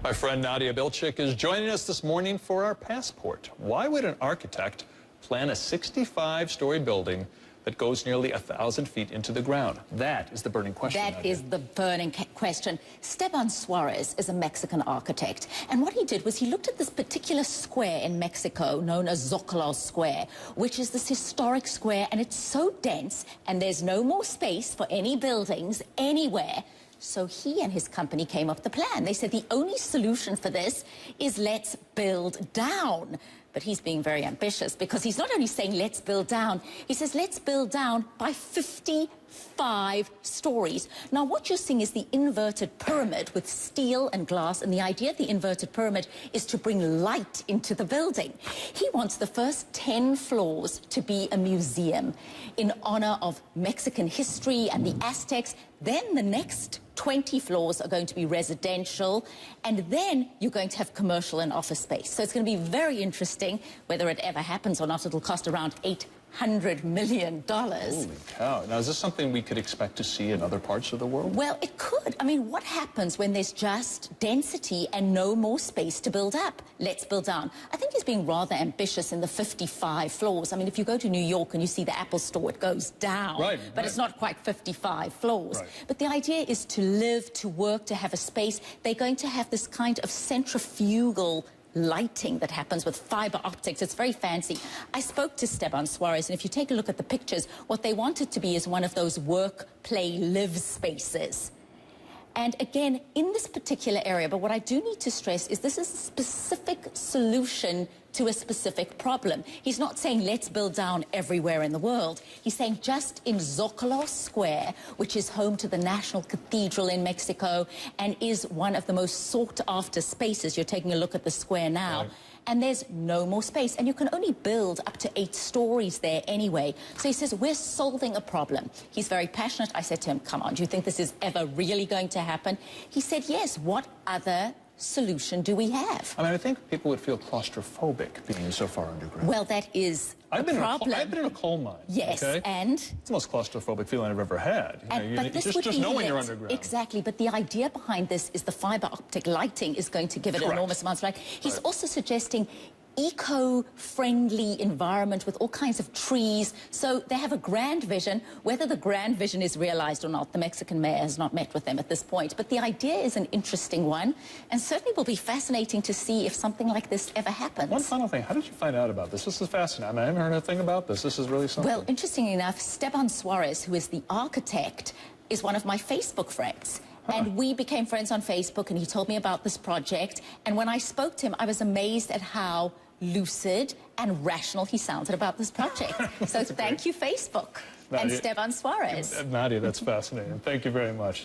My friend Nadia Bilchik is joining us this morning for our passport. Why would an architect plan a 65-story building that goes nearly 1,000 feet into the ground? That is the burning question. That is the burning question. Esteban Suarez is a Mexican architect, and what he did was he looked at this particular square in Mexico known as Zocalo Square, which is this historic square, and it's so dense, and there's no more space for any buildings anywhere. So he and his company came up with the plan. They said the only solution for this is let's build down. But he's being very ambitious because he's not only saying let's build down, he says let's build down by 55 stories. Now what you're seeing is the inverted pyramid with steel and glass, and the idea of the inverted pyramid is to bring light into the building. He wants the first 10 floors to be a museum in honor of Mexican history and the Aztecs. Then the next 20 floors are going to be residential, and then you're going to have commercial and office space. So it's going to be very interesting. Whether it ever happens or not, it'll cost around $800 million. Holy cow. Now, is this something we could expect to see in other parts of the world? Well, it could. I mean, what happens when there's just density and no more space to build up? Let's build down. I think he's being rather ambitious in the 55 floors. I mean, if you go to New York and you see the Apple Store, it goes down. Right, but it's not quite 55 floors. Right. But the idea is to live, to work, to have a space. They're going to have this kind of centrifugal lighting that happens with fiber optics. It's very fancy. I spoke to Esteban Suarez, and if you take a look at the pictures, what they want it to be is one of those work, play, live spaces. And again, in this particular area, but what I do need to stress is this is a specific solution to a specific problem. He's not saying let's build down everywhere in the world. He's saying just in Zocalo Square, which is home to the National Cathedral in Mexico and is one of the most sought-after spaces. You're taking a look at the square now. Right. And there's no more space, and you can only build up to 8 stories there anyway. So he says, we're solving a problem. He's very passionate. I said to him, come on, do you think this is ever really going to happen? He said, yes, what other solution do we have? I mean, I think people would feel claustrophobic being so far underground. Well, that is a problem. I've been in a coal mine. Yes, okay? And? It's the most claustrophobic feeling I've ever had. But this would just knowing you're underground. Exactly, but the idea behind this is the fiber optic lighting is going to give it enormous amounts of light. He's also suggesting eco-friendly environment with all kinds of trees. So they have a grand vision. Whether the grand vision is realized or not, the Mexican mayor has not met with them at this point. But the idea is an interesting one, and certainly will be fascinating to see if something like this ever happens. One final thing, how did you find out about this? This is fascinating. I haven't heard a thing about this. This is really something. Well, interestingly enough, Esteban Suarez, who is the architect, is one of my Facebook friends. And we became friends on Facebook, and he told me about this project. And when I spoke to him, I was amazed at how lucid and rational he sounded about this project. So thank you, Facebook, Nadia, and Esteban Suarez. Nadia, that's fascinating. Thank you very much.